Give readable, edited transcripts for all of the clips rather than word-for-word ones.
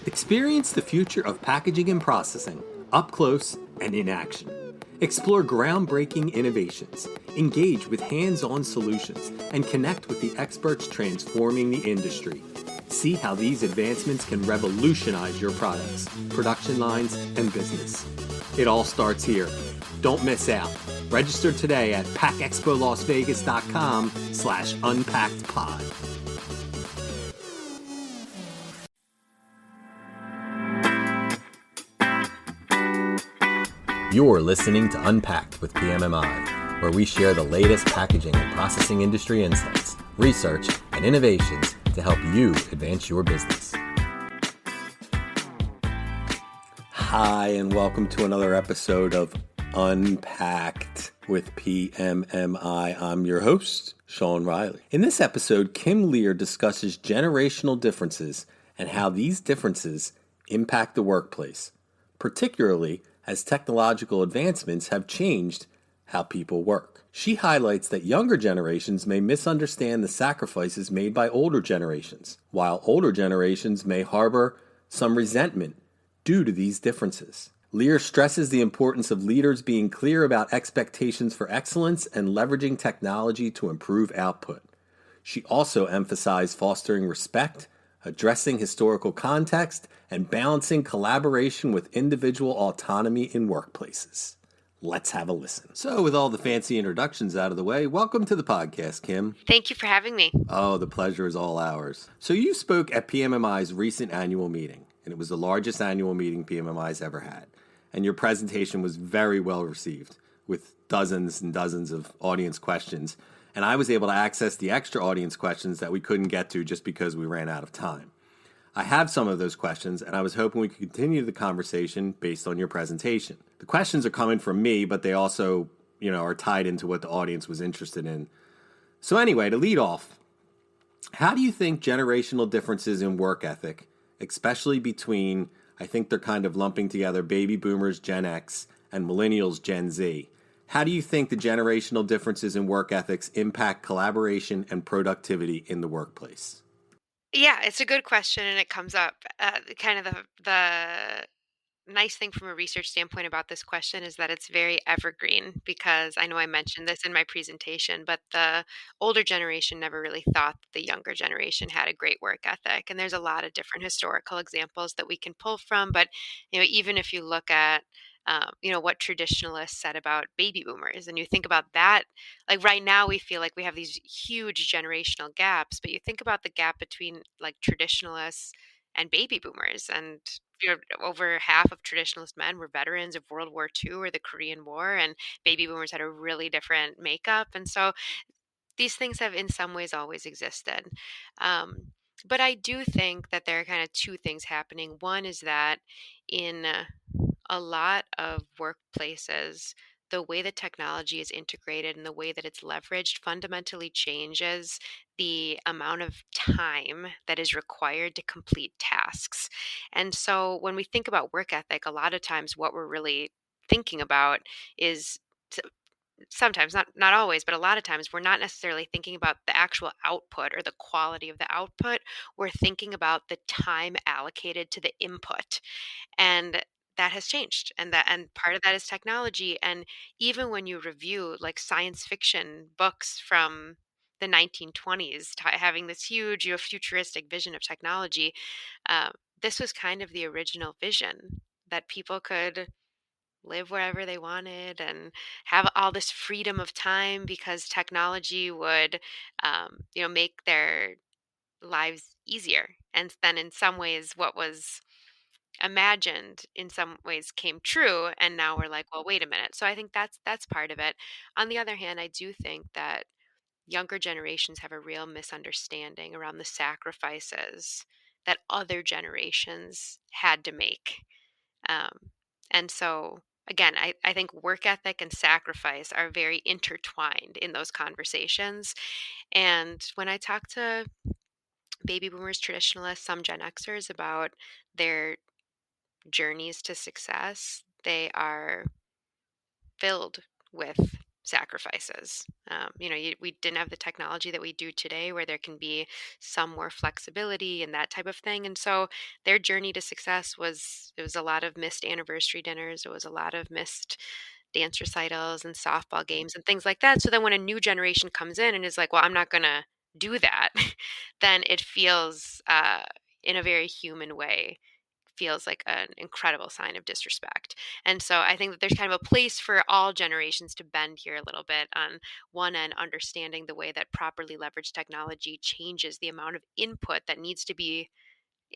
Experience the future of packaging and processing up close and in action. Explore groundbreaking innovations, engage with hands-on solutions, and connect with the experts transforming the industry. See how these advancements can revolutionize your products, production lines, and business. It all starts here. Don't miss out. Register today at packexpolasvegas.com/unpackedpod. You're listening to Unpacked with PMMI, where we share the latest packaging and processing industry insights, research, and innovations to help you advance your business. Hi, and welcome to another episode of Unpacked with PMMI. I'm your host, Sean Riley. In this episode, Kim Lear discusses generational differences and how these differences impact the workplace, particularly as technological advancements have changed how people work. She highlights that younger generations may misunderstand the sacrifices made by older generations, while older generations may harbor some resentment due to these differences. Lear stresses the importance of leaders being clear about expectations for excellence and leveraging technology to improve output. She also emphasized fostering respect, addressing historical context, and balancing collaboration with individual autonomy in workplaces. Let's have a listen. So, with all the fancy introductions out of the way, welcome to the podcast, Kim. Thank you for having me. Oh, the pleasure is all ours. So, you spoke at PMMI's recent annual meeting, and it was the largest annual meeting PMMI's ever had. And your presentation was very well received, with dozens and dozens of audience questions. And I was able to access the extra audience questions that we couldn't get to just because we ran out of time. I have some of those questions, and I was hoping we could continue the conversation based on your presentation. The questions are coming from me, but they also, are tied into what the audience was interested in. So anyway, to lead off, how do you think generational differences in work ethic, especially between, I think they're kind of lumping together baby boomers, Gen X, and millennials, Gen Z, how do you think the generational differences in work ethics impact collaboration and productivity in the workplace? Yeah, it's a good question, and it comes up. Kind of the nice thing from a research standpoint about this question is that it's very evergreen because I know I mentioned this in my presentation, but the older generation never really thought that the younger generation had a great work ethic. And there's a lot of different historical examples that we can pull from. But even if you look at what traditionalists said about baby boomers, and you think about that, like right now, we feel like we have these huge generational gaps, but you think about the gap between like traditionalists and baby boomers, and over half of traditionalist men were veterans of World War II or the Korean War, and baby boomers had a really different makeup. And so these things have, in some ways, always existed. Um, but I do think that there are kind of two things happening. One is that in a lot of workplaces, the way that technology is integrated and the way that it's leveraged fundamentally changes the amount of time that is required to complete tasks. And so when we think about work ethic, a lot of times what we're really thinking about is sometimes, not always, but a lot of times we're not necessarily thinking about the actual output or the quality of the output. We're thinking about the time allocated to the input. And that has changed, and part of that is technology. And even when you review like science fiction books from the 1920s, having this huge futuristic vision of technology, uh, this was kind of the original vision, that people could live wherever they wanted and have all this freedom of time because technology would make their lives easier. And then in some ways what was imagined in some ways came true, and now we're like, well, wait a minute. So I think that's part of it. On the other hand, I do think that younger generations have a real misunderstanding around the sacrifices that other generations had to make. Um, and so again, I think work ethic and sacrifice are very intertwined in those conversations. And when I talk to baby boomers, traditionalists, some Gen Xers about their journeys to success, they are filled with sacrifices. We didn't have the technology that we do today where there can be some more flexibility and that type of thing. And so their journey to success was, it was a lot of missed anniversary dinners. It was a lot of missed dance recitals and softball games and things like that. So then when a new generation comes in and is like, well, I'm not going to do that, then it feels, in a very human way, feels like an incredible sign of disrespect. And so I think that there's kind of a place for all generations to bend here a little bit. On one end, understanding the way that properly leveraged technology changes the amount of input that needs to be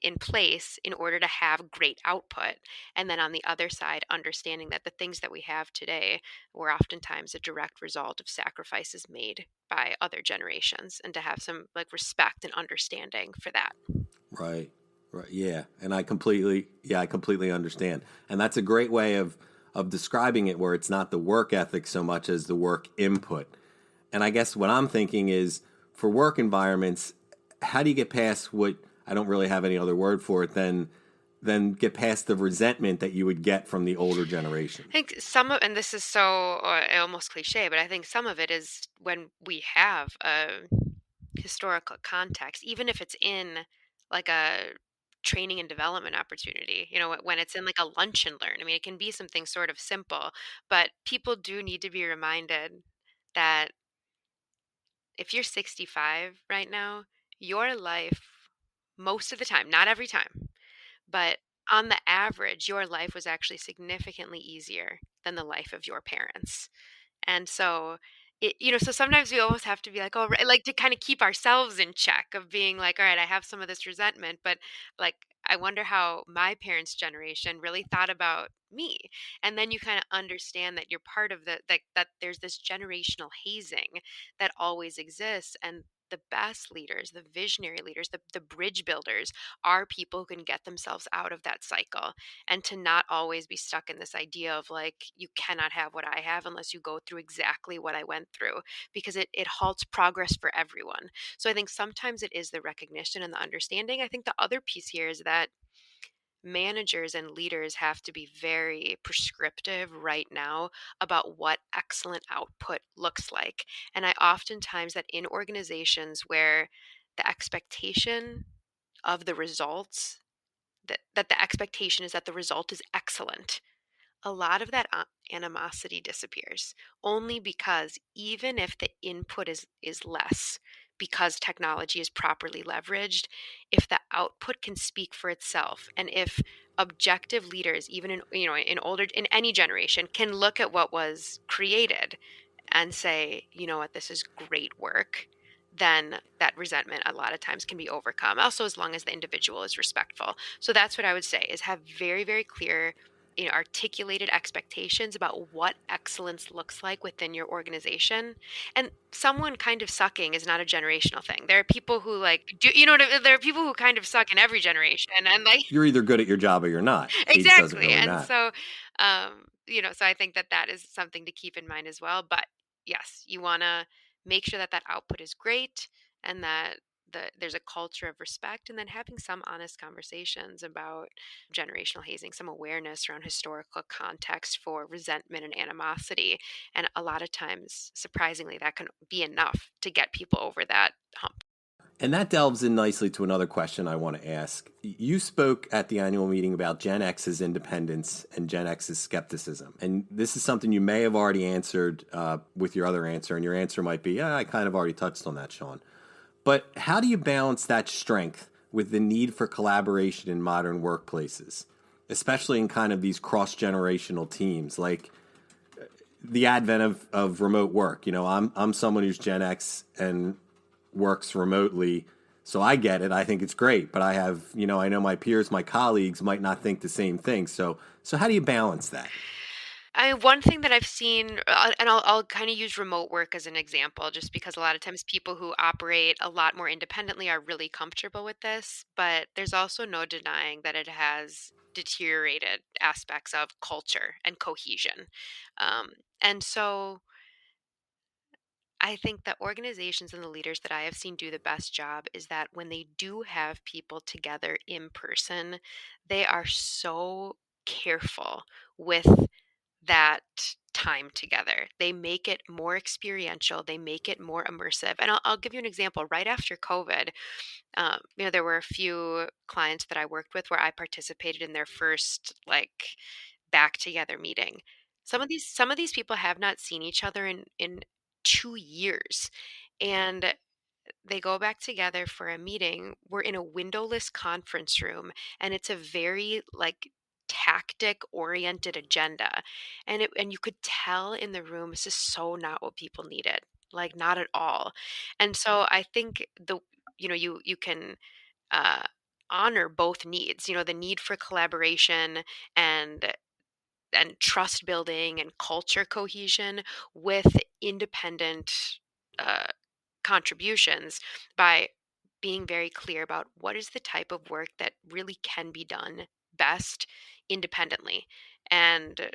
in place in order to have great output. And then on the other side, understanding that the things that we have today were oftentimes a direct result of sacrifices made by other generations, and to have some like respect and understanding for that. Right. Right. Yeah. And I completely understand. And that's a great way of describing it, where it's not the work ethic so much as the work input. And I guess what I'm thinking is, for work environments, how do you get past what, I don't really have any other word for it than get past the resentment that you would get from the older generation? I think some of, and this is so almost cliche, but I think some of it is when we have a historical context, even if it's in like a training and development opportunity, when it's in like a lunch and learn. I mean, it can be something sort of simple, but people do need to be reminded that if you're 65 right now, your life, most of the time, not every time, but on the average, your life was actually significantly easier than the life of your parents. And so so sometimes we almost have to be like, oh, right, like to kind of keep ourselves in check of being like, all right, I have some of this resentment, but like, I wonder how my parents' generation really thought about me. And then you kind of understand that you're part of that there's this generational hazing that always exists. And the best leaders, the visionary leaders, the bridge builders are people who can get themselves out of that cycle, and to not always be stuck in this idea of like, you cannot have what I have unless you go through exactly what I went through, because it halts progress for everyone. So I think sometimes it is the recognition and the understanding. I think the other piece here is that managers and leaders have to be very prescriptive right now about what excellent output looks like. And I oftentimes that in organizations where the expectation of the results, that the expectation is that the result is excellent, a lot of that animosity disappears, only because even if the input is less, because technology is properly leveraged, if the output can speak for itself, and if objective leaders, even in any generation, can look at what was created and say, you know what, this is great work, then that resentment a lot of times can be overcome. Also, as long as the individual is respectful. So that's what I would say, is have very, very clear, articulated expectations about what excellence looks like within your organization. And someone kind of sucking is not a generational thing. There are people who like do, there are people who kind of suck in every generation, and like You're either good at your job or you're not. Age doesn't exactly. really And matter. so, so I think that that is something to keep in mind as well. But yes, you want to make sure that that output is great, and that there's a culture of respect, and then having some honest conversations about generational hazing, some awareness around historical context for resentment and animosity. And a lot of times, surprisingly, that can be enough to get people over that hump. And that delves in nicely to another question I want to ask. You spoke at the annual meeting about Gen X's independence and Gen X's skepticism. And this is something you may have already answered with your other answer, and your answer might be, yeah, I kind of already touched on that, Sean. But how do you balance that strength with the need for collaboration in modern workplaces, especially in kind of these cross-generational teams, like the advent of remote work? I'm someone who's Gen X and works remotely, so I get it. I think it's great, but I know my peers, my colleagues might not think the same thing. So how do you balance that? One thing that I've seen, and I'll kind of use remote work as an example, just because a lot of times people who operate a lot more independently are really comfortable with this. But there's also no denying that it has deteriorated aspects of culture and cohesion. Um, and so I think that organizations and the leaders that I have seen do the best job is that when they do have people together in person, they are so careful with that time together. They make it more experiential. They make it more immersive. And I'll give you an example. Right after COVID, there were a few clients that I worked with where I participated in their first like back together meeting. Some of these people have not seen each other in 2 years, and they go back together for a meeting. We're in a windowless conference room, and it's a very like tactic oriented agenda. And you could tell in the room this is so not what people needed. Like not at all. And so I think you can uh honor both needs, the need for collaboration and trust building and culture cohesion with independent uh, contributions by being very clear about what is the type of work that really can be done best independently. And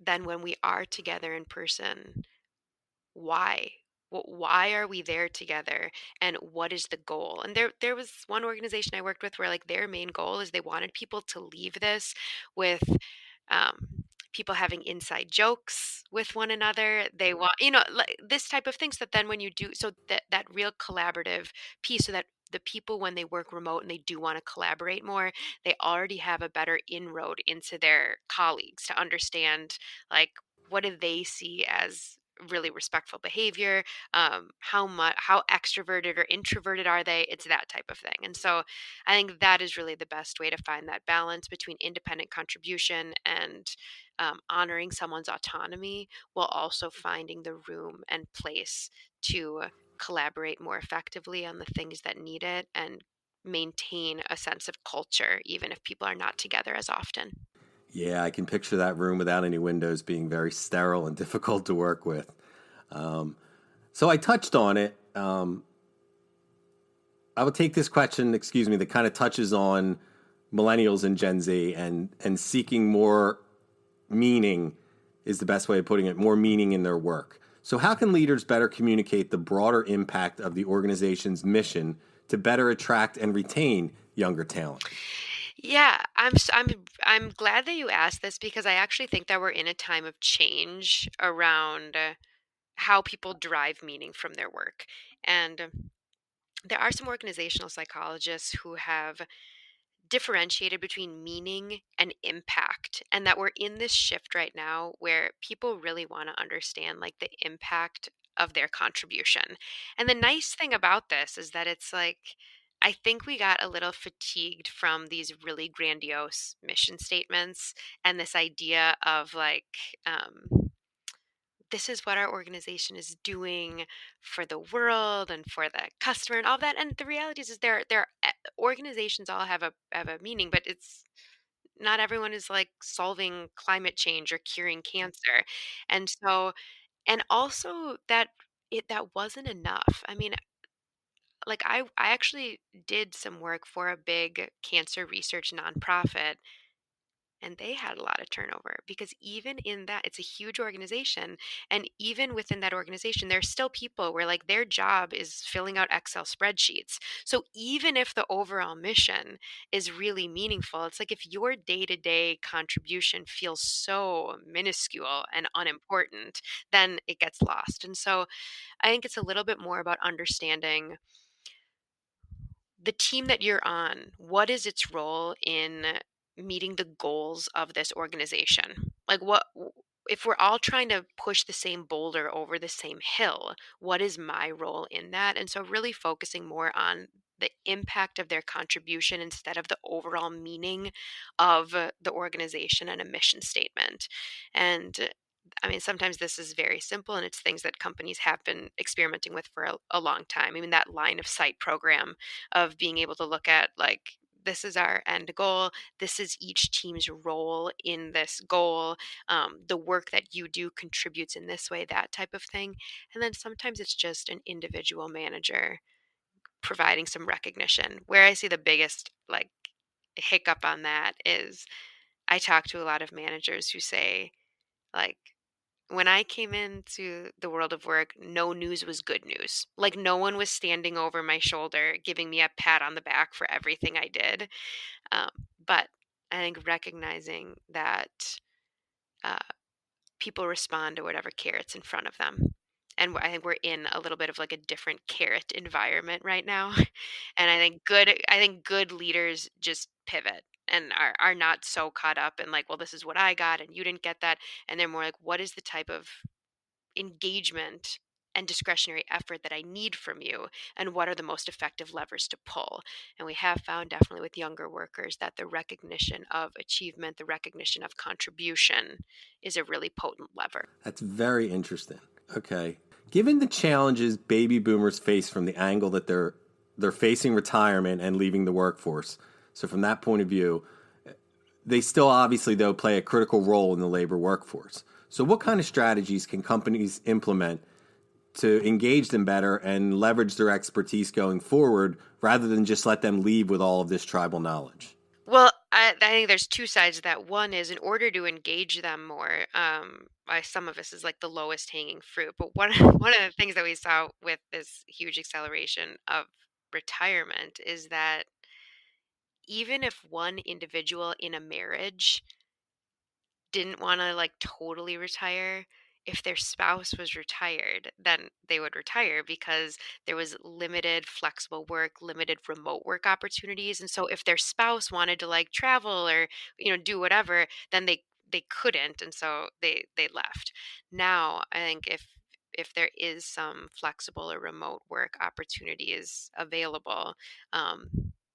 then when we are together in person, why? Why are we there together, and what is the goal? And there was one organization I worked with where like their main goal is they wanted people to leave this with people having inside jokes with one another. They want, like this type of things that then when you do so that real collaborative piece, so that the people when they work remote and they do want to collaborate more, they already have a better inroad into their colleagues to understand like what do they see as really respectful behavior, how extroverted or introverted are they, it's that type of thing. And so I think that is really the best way to find that balance between independent contribution and honoring someone's autonomy, while also finding the room and place to collaborate more effectively on the things that need it and maintain a sense of culture, even if people are not together as often. Yeah, I can picture that room without any windows being very sterile and difficult to work with. So I touched on it. I will take this question, excuse me, that kind of touches on millennials and Gen Z and seeking more meaning is the best way of putting it, more meaning in their work. So how can leaders better communicate the broader impact of the organization's mission to better attract and retain younger talent? Yeah, I'm glad that you asked this because I actually think that we're in a time of change around how people derive meaning from their work. And there are some organizational psychologists who have differentiated between meaning and impact, and that we're in this shift right now where people really want to understand like the impact of their contribution. And the nice thing about this is that it's like I think we got a little fatigued from these really grandiose mission statements and this idea of like this is what our organization is doing for the world and for the customer and all that. And the reality is there organizations all have a meaning, but it's not everyone is like solving climate change or curing cancer. And so, and also that wasn't enough. I mean, like I actually did some work for a big cancer research nonprofit, and they had a lot of turnover because even in that, it's a huge organization. And even within that organization, there's still people where like their job is filling out Excel spreadsheets. So even if the overall mission is really meaningful, it's like if your day to day contribution feels so minuscule and unimportant, then it gets lost. And so I think it's a little bit more about understanding the team that you're on, what is its role in meeting the goals of this organization? Like, if we're all trying to push the same boulder over the same hill, what is my role in that? And so, really focusing more on the impact of their contribution instead of the overall meaning of the organization and a mission statement. And I mean, sometimes this is very simple and it's things that companies have been experimenting with for a long time. I mean, that line of sight program of being able to look at like, this is our end goal. This is each team's role in this goal. The work that you do contributes in this way, that type of thing. And then sometimes it's just an individual manager providing some recognition. Where I see the biggest like hiccup on that is I talk to a lot of managers who say, like, when I came into the world of work, no news was good news. Like, no one was standing over my shoulder, giving me a pat on the back for everything I did. But I think recognizing that uh, people respond to whatever carrot's in front of them. And I think we're in a little bit of like a different carrot environment right now. And I think good leaders just pivot and are not so caught up in like, well, this is what I got and you didn't get that. And they're more like, what is the type of engagement and discretionary effort that I need from you, and what are the most effective levers to pull. And we have found definitely with younger workers that the recognition of achievement, the recognition of contribution is a really potent lever. That's very interesting. Okay. Given the challenges baby boomers face from the angle that they're facing retirement and leaving the workforce. So from that point of view, they still obviously though play a critical role in the labor workforce. So what kind of strategies can companies implement to engage them better and leverage their expertise going forward rather than just let them leave with all of this tribal knowledge? Well, I think there's two sides to that. One is in order to engage them more, some of this is like the lowest hanging fruit. But one one of the things that we saw with this huge acceleration of retirement is that even if one individual in a marriage didn't wanna, like, totally retire, if their spouse was retired, then they would retire because there was limited flexible work, limited remote work opportunities, and so if their spouse wanted to, like, travel or, do whatever, then they couldn't, and so they left. Now, I think if there is some flexible or remote work opportunities available, I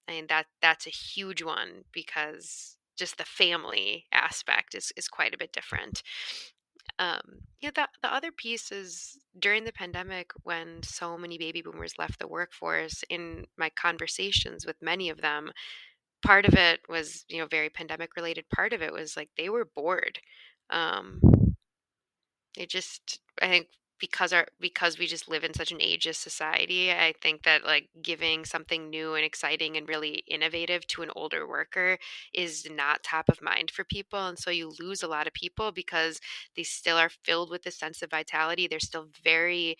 mean, that's a huge one because just the family aspect is quite a bit different. Yeah, the other piece is during the pandemic when so many baby boomers left the workforce. In my conversations with many of them, part of it was very pandemic related. Part of it was like they were bored. Um, I think because we just live in such an ageist society, I think that like giving something new and exciting and really innovative to an older worker is not top of mind for people. And so you lose a lot of people because they still are filled with a sense of vitality. They're still very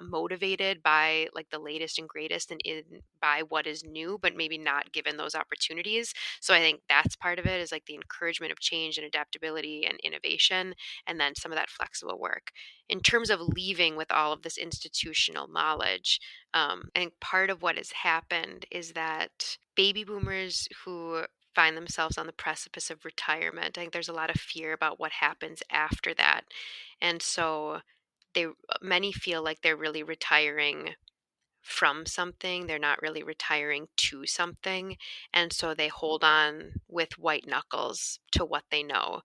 motivated by like the latest and greatest and by what is new, but maybe not given those opportunities. So I think that's part of it is like the encouragement of change and adaptability and innovation, and then some of that flexible work in terms of leaving with all of this institutional knowledge. I think part of what has happened is that baby boomers who find themselves on the precipice of retirement, I think there's a lot of fear about what happens after that. And so many feel like they're really retiring from something. They're not really retiring to something. And so they hold on with white knuckles to what they know.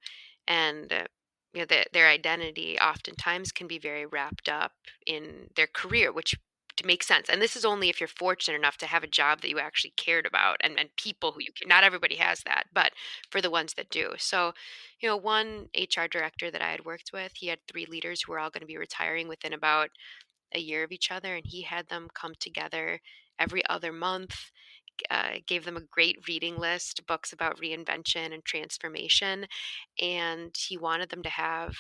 And their identity oftentimes can be very wrapped up in their career, which to make sense. And this is only if you're fortunate enough to have a job that you actually cared about and people who not everybody has that, but for the ones that do. So, one HR director that I had worked with, he had three leaders who were all going to be retiring within about a year of each other, and he had them come together every other month, gave them a great reading list, books about reinvention and transformation, and he wanted them to have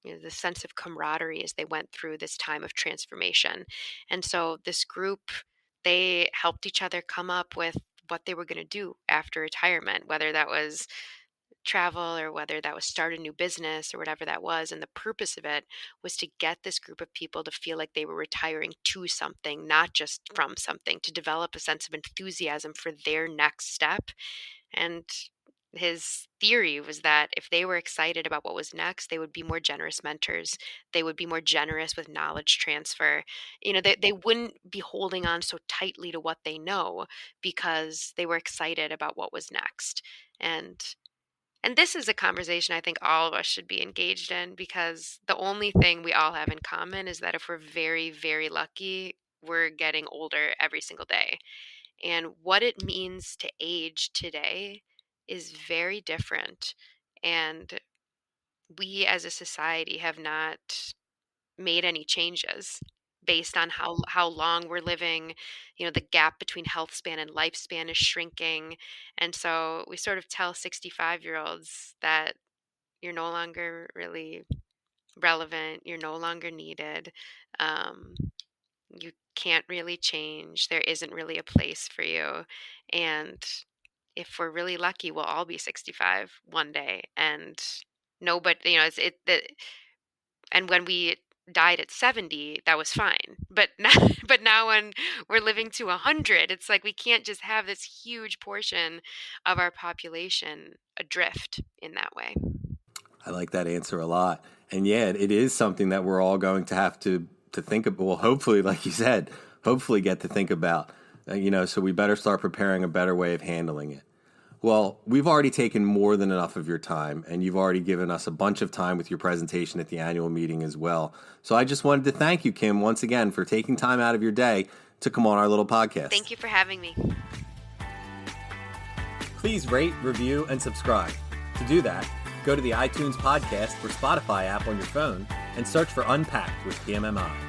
the sense of camaraderie as they went through this time of transformation. And so this group, they helped each other come up with what they were going to do after retirement, whether that was travel or whether that was start a new business or whatever that was. And the purpose of it was to get this group of people to feel like they were retiring to something, not just from something, to develop a sense of enthusiasm for their next step. And his theory was that if they were excited about what was next, they would be more generous mentors. They would be more generous with knowledge transfer. They wouldn't be holding on so tightly to what they know because they were excited about what was next. And this is a conversation I think all of us should be engaged in because the only thing we all have in common is that if we're very, very lucky, we're getting older every single day. And what it means to age today is very different. And we as a society have not made any changes based on how long we're living. The gap between health span and lifespan is shrinking. And so we sort of tell 65-year-olds that you're no longer really relevant, you're no longer needed. Um, you can't really change. There isn't really a place for you. And if we're really lucky, we'll all be 65 one day. And Nobody, and when we died at 70, that was fine. But now, but now when we're living to 100, it's like we can't just have this huge portion of our population adrift in that way. I like that answer a lot. And yeah, it is something that we're all going to have to think about. Well, hopefully, like you said, hopefully get to think about, so we better start preparing a better way of handling it. Well, we've already taken more than enough of your time, and you've already given us a bunch of time with your presentation at the annual meeting as well. So I just wanted to thank you, Kim, once again for taking time out of your day to come on our little podcast. Thank you for having me. Please rate, review, and subscribe. To do that, go to the iTunes podcast or Spotify app on your phone and search for Unpacked with PMMI.